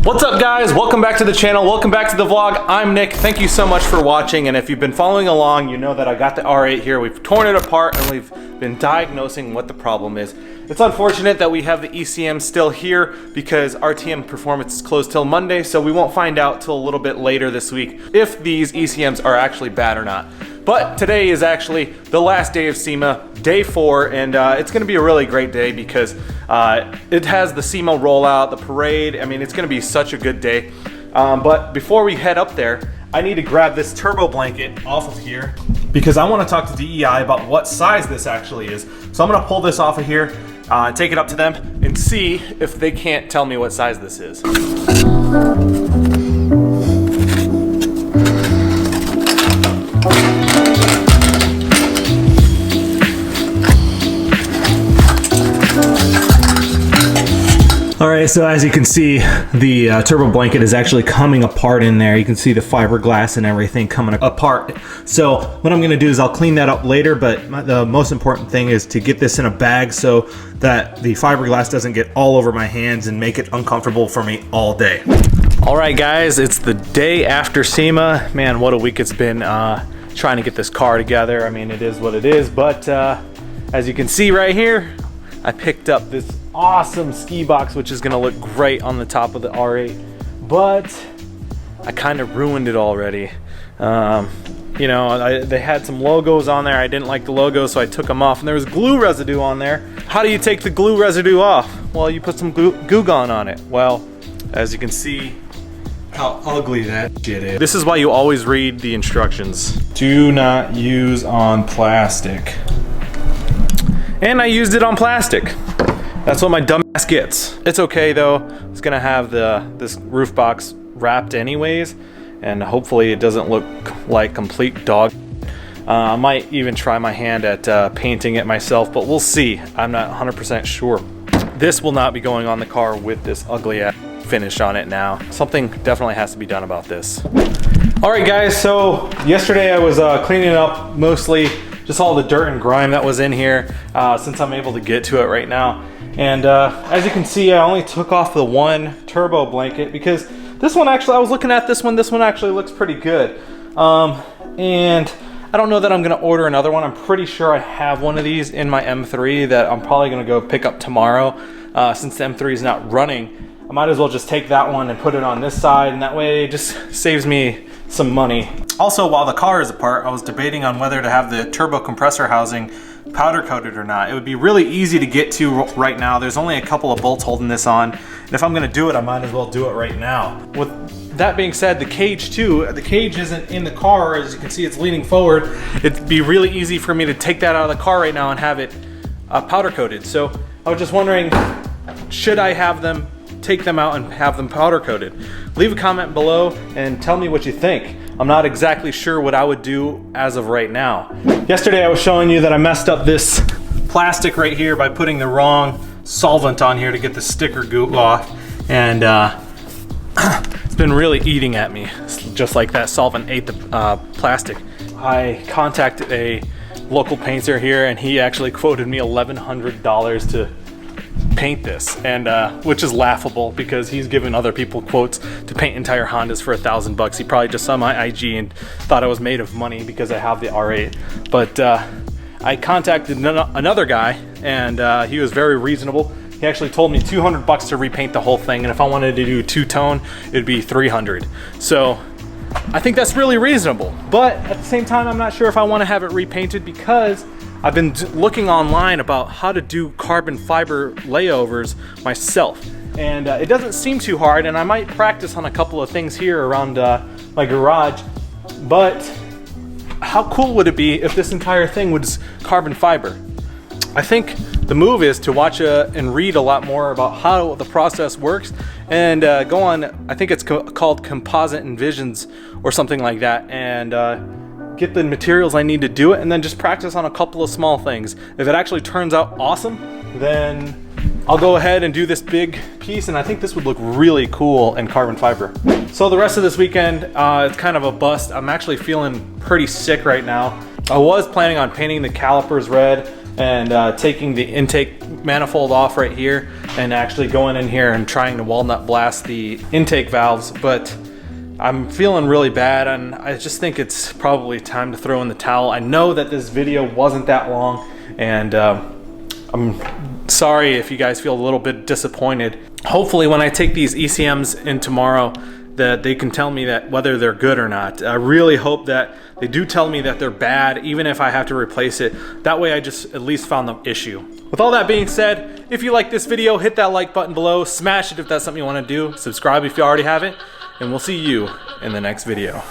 What's up guys, welcome back to the channel, welcome back to the vlog. I'm Nick, thank you so much for watching, and if you've been following along, you know that I got the R8 here. We've torn it apart and we've been diagnosing what the problem is. It's unfortunate that we have the ECM still here because RTM Performance is closed till Monday, so we won't find out till a little bit later this week if these ECMs are actually bad or not. But today is actually the last day of SEMA, day 4, and it's gonna be a really great day because it has the SEMA rollout, the parade. I mean, it's gonna be such a good day. But before we head up there, I need to grab this turbo blanket off of here because I wanna talk to DEI about what size this actually is. So I'm gonna pull this off of here, take it up to them, and see if they can't tell me what size this is. All right, so as you can see, the turbo blanket is actually coming apart in there. You can see the fiberglass and everything coming apart. So what I'm gonna do is I'll clean that up later, but the most important thing is to get this in a bag so that the fiberglass doesn't get all over my hands and make it uncomfortable for me all day. All right, guys, it's the day after SEMA. Man, what a week it's been trying to get this car together. I mean, it is what it is, but as you can see right here, I picked up this awesome ski box, which is gonna look great on the top of the R8, but I kind of ruined it already. You know, they had some logos on there. I didn't like the logo, so I took them off, and there was glue residue on there. How do you take the glue residue off? Well, you put some Goo Gone on it. Well, as you can see how ugly that shit is. This is why you always read the instructions. Do not use on plastic. And I used it on plastic. That's what my dumbass gets. It's okay though. It's gonna have this roof box wrapped anyways, and hopefully it doesn't look like complete dog. I might even try my hand at painting it myself, but we'll see. I'm not 100% sure. This will not be going on the car with this ugly ass finish on it now. Something definitely has to be done about this. All right guys, so yesterday I was cleaning up mostly just all the dirt and grime that was in here since I'm able to get to it right now. And as you can see, I only took off the one turbo blanket because this one actually, I was looking at this one actually looks pretty good. And I don't know that I'm gonna order another one. I'm pretty sure I have one of these in my M3 that I'm probably gonna go pick up tomorrow. Since the M3 is not running, I might as well just take that one and put it on this side, and that way it just saves me some money. Also, while the car is apart, I was debating on whether to have the turbo compressor housing powder coated or not. It would be really easy to get to right now. There's only a couple of bolts holding this on, and if I'm gonna do it, I might as well do it right now. With that being said, the cage too, the cage isn't in the car. As you can see, it's leaning forward. It'd be really easy for me to take that out of the car right now and have it powder coated. So I was just wondering, should I have them take them out and have them powder coated? Leave a comment below and tell me what you think. I'm not exactly sure what I would do as of right now. Yesterday I was showing you that I messed up this plastic right here by putting the wrong solvent on here to get the sticker goo off, and it's been really eating at me, just like that solvent ate the plastic. I contacted a local painter here, and he actually quoted me $1,100 to paint this, and which is laughable because he's given other people quotes to paint entire Hondas for $1,000. He probably just saw my IG and thought I was made of money because I have the R8. But I contacted another guy, and he was very reasonable. He actually told me $200 to repaint the whole thing, and if I wanted to do two-tone, it'd be $300. So I think that's really reasonable. But at the same time, I'm not sure if I want to have it repainted because I've been looking online about how to do carbon fiber layovers myself, and it doesn't seem too hard, and I might practice on a couple of things here around my garage. But how cool would it be if this entire thing was carbon fiber? I think the move is to watch and read a lot more about how the process works, and go on, I think it's called Composite Envisions or something like that, and get the materials I need to do it, and then just practice on a couple of small things. If it actually turns out awesome, then I'll go ahead and do this big piece, and I think this would look really cool in carbon fiber. So the rest of this weekend, it's kind of a bust. I'm actually feeling pretty sick right now. I was planning on painting the calipers red and taking the intake manifold off right here. and actually going in here and trying to walnut blast the intake valves, but I'm feeling really bad, and I just think it's probably time to throw in the towel. I know that this video wasn't that long, and I'm sorry if you guys feel a little bit disappointed. Hopefully when I take these ECMs in tomorrow, that they can tell me that whether they're good or not. I really hope that they do tell me that they're bad, even if I have to replace it. That way I just at least found the issue. With all that being said, if you like this video, hit that like button below, smash it if that's something you want to do, subscribe if you already haven't, and we'll see you in the next video.